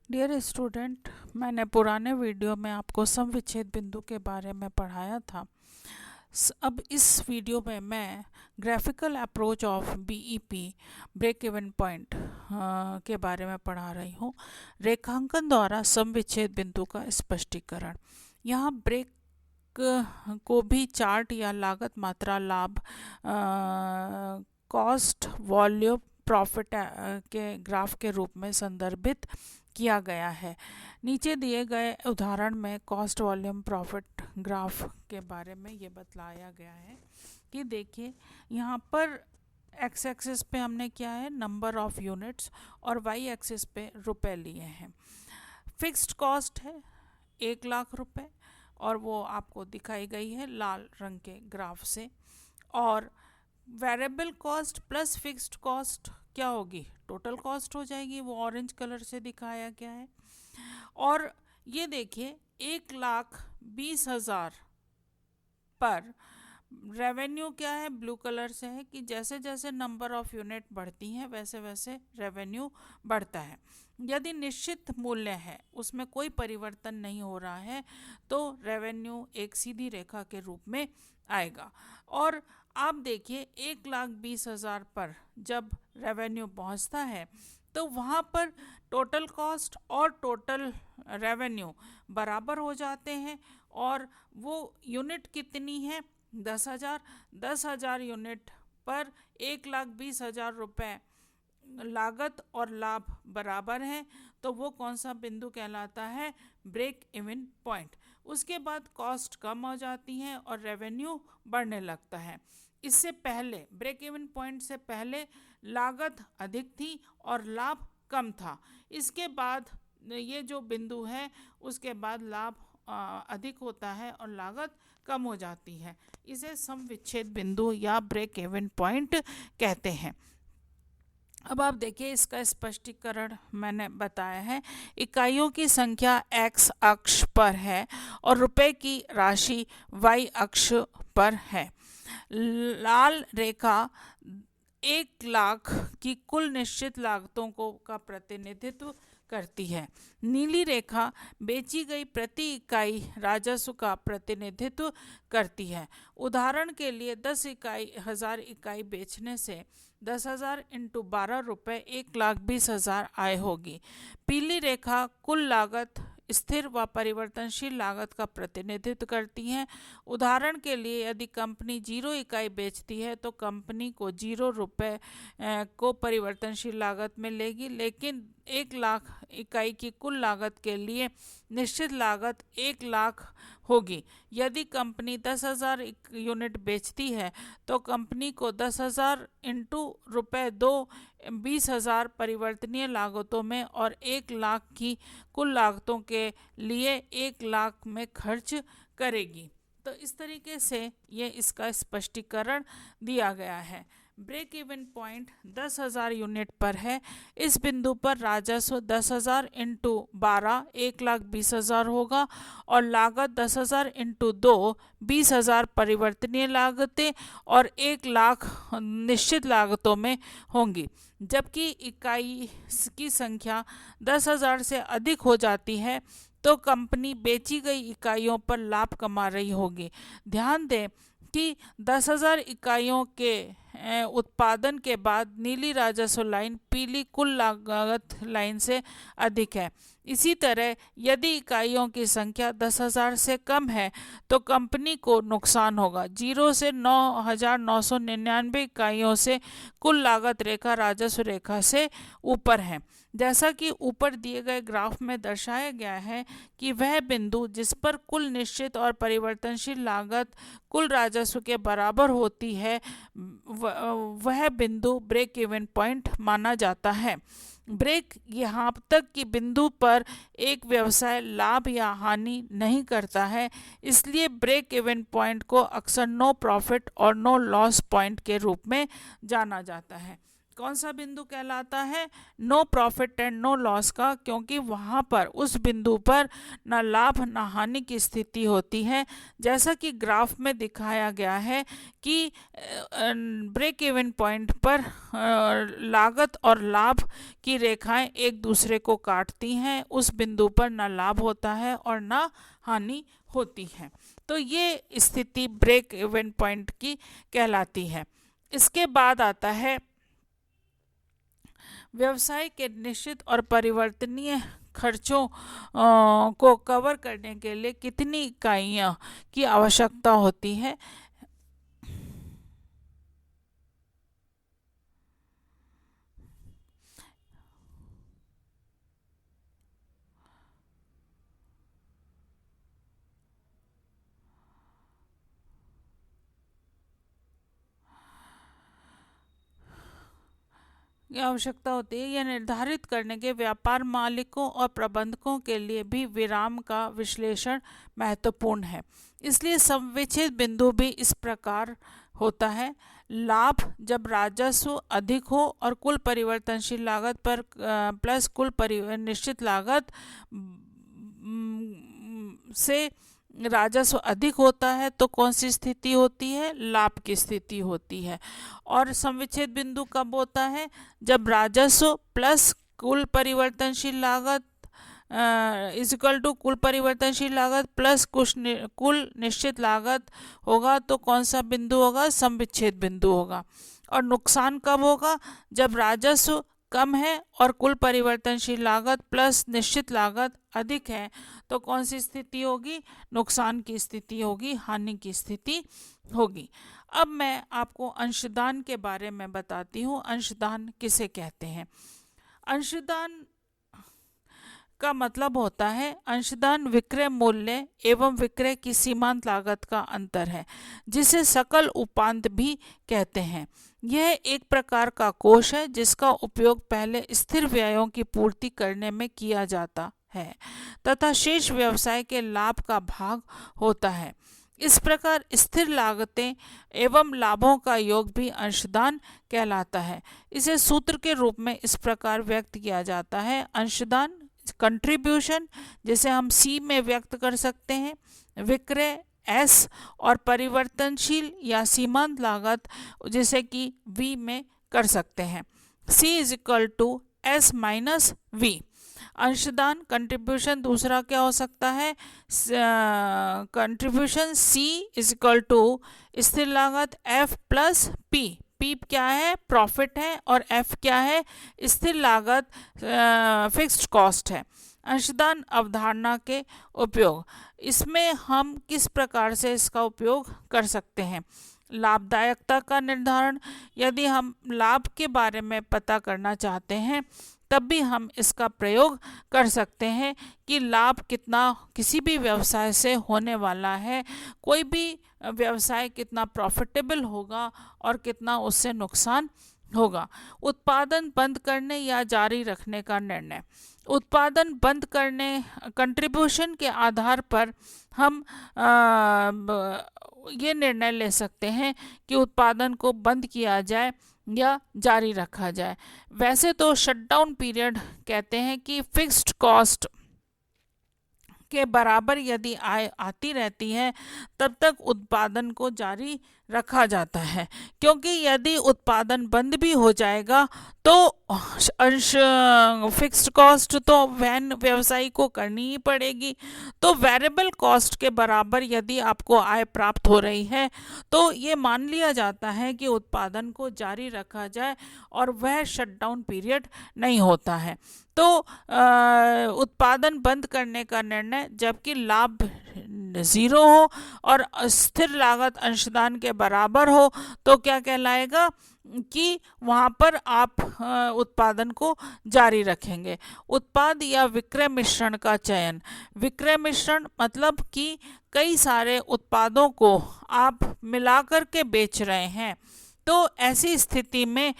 Dear student, मैंने पुराने video में आपको सम विच्छेद बिंदु के बारे में पढ़ाया था। अब इस वीडियो में मैं graphical approach of BEP break even point के बारे में पढ़ा रही हूँ। रेखांकन द्वारा सम विच्छेद बिंदु का स्पष्टीकरण। यहाँ ब्रेक को भी चार्ट या लागत मात्रा लाभ कॉस्ट वॉल्यूम प्रॉफिट के ग्राफ के रूप में संदर्भित किया गया है। नीचे दिए गए उदाहरण में कॉस्ट वॉल्यूम प्रॉफिट ग्राफ के बारे में ये बतलाया गया है कि देखिए यहाँ पर एक्स एक्सिस पे हमने क्या है, नंबर ऑफ यूनिट्स, और वाई एक्सिस पे रुपए लिए हैं। फिक्स्ड कॉस्ट है 1,00,000 रुपए और वो आपको दिखाई गई है लाल रंग के ग्राफ से। और variable cost plus fixed cost क्या होगी, टोटल कॉस्ट हो जाएगी, वो ऑरेंज कलर से दिखाया गया है। और ये देखिए 1,20,000 पर रेवेन्यू क्या है, ब्लू कलर से है कि जैसे जैसे नंबर ऑफ यूनिट बढ़ती हैं वैसे वैसे रेवेन्यू बढ़ता है। यदि निश्चित मूल्य है, उसमें कोई परिवर्तन नहीं हो रहा है, तो रेवेन्यू एक सीधी रेखा के रूप में आएगा। और आप देखिए 1,20,000 पर जब रेवेन्यू पहुंचता है तो वहाँ पर टोटल कॉस्ट और टोटल रेवेन्यू बराबर हो जाते हैं। और वो यूनिट कितनी है, 10,000। 10,000 यूनिट पर 1,20,000 रुपये लागत और लाभ बराबर हैं, तो वो कौन सा बिंदु कहलाता है, ब्रेक इवन पॉइंट। उसके बाद कॉस्ट कम हो जाती है और रेवेन्यू बढ़ने लगता है। इससे पहले ब्रेक इवन पॉइंट से पहले लागत अधिक थी और लाभ कम था। इसके बाद ये जो बिंदु है उसके बाद लाभ अधिक होता है और लागत कम हो जाती है। इसे सम विच्छेद बिंदु या ब्रेक इवन पॉइंट कहते हैं। अब आप देखिए इसका स्पष्टीकरण मैंने बताया है। इकाइयों की संख्या x अक्ष पर है और रुपए की राशि y अक्ष पर है। लाल रेखा 1,00,000 की कुल निश्चित लागतों का प्रतिनिधित्व करती है। नीली रेखा बेची गई प्रति इकाई राजस्व का प्रतिनिधित्व करती है। उदाहरण के लिए 10,000 इकाई बेचने से 10,000 इंटू 12 रुपये 1,20,000 आय होगी। पीली रेखा कुल लागत स्थिर व परिवर्तनशील लागत का प्रतिनिधित्व करती हैं। उदाहरण के लिए यदि कंपनी 0 इकाई बेचती है तो कंपनी को 0 रुपये को परिवर्तनशील लागत में लेगी, लेकिन 1,00,000 इकाई की कुल लागत के लिए निश्चित लागत 1,00,000 होगी। यदि कंपनी 10,000 यूनिट बेचती है तो कंपनी को 10,000 इंटू रुपये 20,000 परिवर्तनीय लागतों में और 1,00,000 की कुल लागतों के लिए 1,00,000 में खर्च करेगी। तो इस तरीके से ये इसका स्पष्टीकरण दिया गया है। ब्रेक इवन पॉइंट 10,000 यूनिट पर है। इस बिंदु पर राजस्व 10,000 इंटू 12 1,20,000 होगा और लागत 10,000 इंटू 2 20,000 परिवर्तनीय लागतें और 1,00,000 निश्चित लागतों में होंगी। जबकि इकाई की संख्या 10,000 से अधिक हो जाती है तो कंपनी बेची गई इकाइयों पर लाभ कमा रही होगी। ध्यान दें कि 10,000 इकाइयों के उत्पादन के बाद नीली राजस्व लाइन पीली कुल लागत लाइन से अधिक है। इसी तरह यदि इकाइयों की संख्या 10,000 से कम है तो कंपनी को नुकसान होगा। 0 से 9,999 इकाइयों से कुल लागत रेखा राजस्व रेखा से ऊपर है। जैसा कि ऊपर दिए गए ग्राफ में दर्शाया गया है कि वह बिंदु जिस पर कुल निश्चित और परिवर्तनशील लागत कुल राजस्व के बराबर होती है वह बिंदु ब्रेक इवन पॉइंट माना जाता है। ब्रेक यहाँ तक कि बिंदु पर एक व्यवसाय लाभ या हानि नहीं करता है, इसलिए ब्रेक इवन पॉइंट को अक्सर नो प्रॉफिट और नो लॉस पॉइंट के रूप में जाना जाता है। कौन सा बिंदु कहलाता है? No profit and no loss का, क्योंकि वहाँ पर उस बिंदु पर ना लाभ ना हानि की स्थिति होती है। जैसा कि ग्राफ में दिखाया गया है कि ब्रेक इवन पॉइंट पर लागत और लाभ की रेखाएं एक दूसरे को काटती हैं, उस बिंदु पर ना लाभ होता है और ना हानि होती है। तो ये स्थिति ब्रेक इवन पॉइंट की कहलाती है। इसके बाद आता है व्यवसाय के निश्चित और परिवर्तनीय खर्चों को कवर करने के लिए कितनी इकाइयों की आवश्यकता होती है? की आवश्यकता होती है। यह निर्धारित करने के व्यापार मालिकों और प्रबंधकों के लिए भी विराम का विश्लेषण महत्वपूर्ण है। इसलिए समविच्छेद बिंदु भी इस प्रकार होता है। लाभ जब राजस्व अधिक हो और कुल परिवर्तनशील लागत पर प्लस कुल निश्चित लागत से राजस्व अधिक होता है तो कौन सी स्थिति होती है? लाभ की स्थिति होती है। और समविच्छेद बिंदु कब होता है? जब राजस्व प्लस कुल परिवर्तनशील लागत इज इक्वल टू कुल परिवर्तनशील लागत प्लस कुल निश्चित लागत होगा तो कौन सा बिंदु होगा? समविच्छेद बिंदु होगा। और नुकसान कब होगा? जब राजस्व कम है और कुल परिवर्तनशील लागत प्लस निश्चित लागत अधिक है तो कौन सी स्थिति होगी? नुकसान की स्थिति होगी, हानि की स्थिति होगी। अब मैं आपको अंशदान के बारे में बताती हूँ। अंशदान किसे कहते हैं? अंशदान का मतलब होता है अंशदान विक्रय मूल्य एवं विक्रय की सीमांत लागत का अंतर है, जिसे सकल उपांत भी कहते हैं। यह एक प्रकार का कोष है जिसका उपयोग पहले स्थिर व्ययों की पूर्ति करने में किया जाता है तथा शेष व्यवसाय के लाभ का भाग होता है। इस प्रकार स्थिर लागतें एवं लाभों का योग भी अंशदान कहलाता है। इसे सूत्र के रूप में इस प्रकार व्यक्त किया जाता है। अंशदान कंट्रीब्यूशन, जिसे हम सी में व्यक्त कर सकते हैं, विक्रय एस, और परिवर्तनशील या सीमांत लागत जिसे कि वी में कर सकते हैं। C is equal to S minus V. अंशदान कंट्रीब्यूशन दूसरा क्या हो सकता है? Contribution C is equal to स्थिर लागत एफ प्लस पी। पी क्या है? प्रॉफिट है, और एफ क्या है? स्थिर लागत, फिक्स्ड कॉस्ट है। अंशदान अवधारणा के उपयोग, इसमें हम किस प्रकार से इसका उपयोग कर सकते हैं? लाभदायकता का निर्धारण, यदि हम लाभ के बारे में पता करना चाहते हैं तब भी हम इसका प्रयोग कर सकते हैं कि लाभ कितना किसी भी व्यवसाय से होने वाला है, कोई भी व्यवसाय कितना प्रॉफिटेबल होगा और कितना उससे नुकसान होगा। उत्पादन बंद करने या जारी रखने का निर्णय, उत्पादन बंद करने कंट्रीब्यूशन के आधार पर हम ये निर्णय ले सकते हैं कि उत्पादन को बंद किया जाए या जारी रखा जाए। वैसे तो शटडाउन पीरियड कहते हैं कि फिक्स्ड कॉस्ट के बराबर यदि आय आती रहती है तब तक उत्पादन को जारी रखा जाता है, क्योंकि यदि उत्पादन बंद भी हो जाएगा तो अंश फिक्स्ड कॉस्ट तो वैन व्यवसायी को करनी ही पड़ेगी। तो वेरिएबल कॉस्ट के बराबर यदि आपको आय प्राप्त हो रही है तो ये मान लिया जाता है कि उत्पादन को जारी रखा जाए और वह शटडाउन पीरियड नहीं होता है। तो उत्पादन बंद करने का निर्णय, जबकि लाभ ज़ीरो हो और स्थिर लागत अंशदान के बराबर हो, तो क्या कहलाएगा कि वहाँ पर आप उत्पादन को जारी रखेंगे। उत्पाद या विक्रय मिश्रण का चयन, विक्रय मिश्रण मतलब कि कई सारे उत्पादों को आप मिलाकर के बेच रहे हैं, तो ऐसी स्थिति में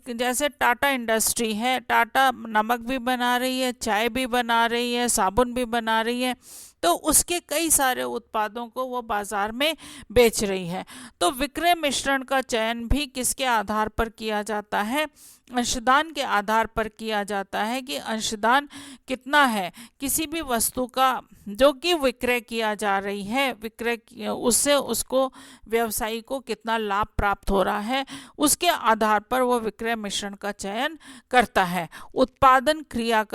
जैसे टाटा इंडस्ट्री है, टाटा नमक भी बना रही है, चाय भी बना रही है, साबुन भी बना रही है, तो उसके कई सारे उत्पादों को वो बाजार में बेच रही है। तो विक्रय मिश्रण का चयन भी किसके आधार पर किया जाता है? अंशदान के आधार पर किया जाता है कि अंशदान कितना है किसी भी वस्तु का जो कि विक्रय किया जा रही है, विक्रय उससे उसको व्यवसायी को कितना लाभ प्राप्त हो रहा है, उसके आधार पर वो विक्रय मिश्रण का चयन करता है। उत्पादन क्रिया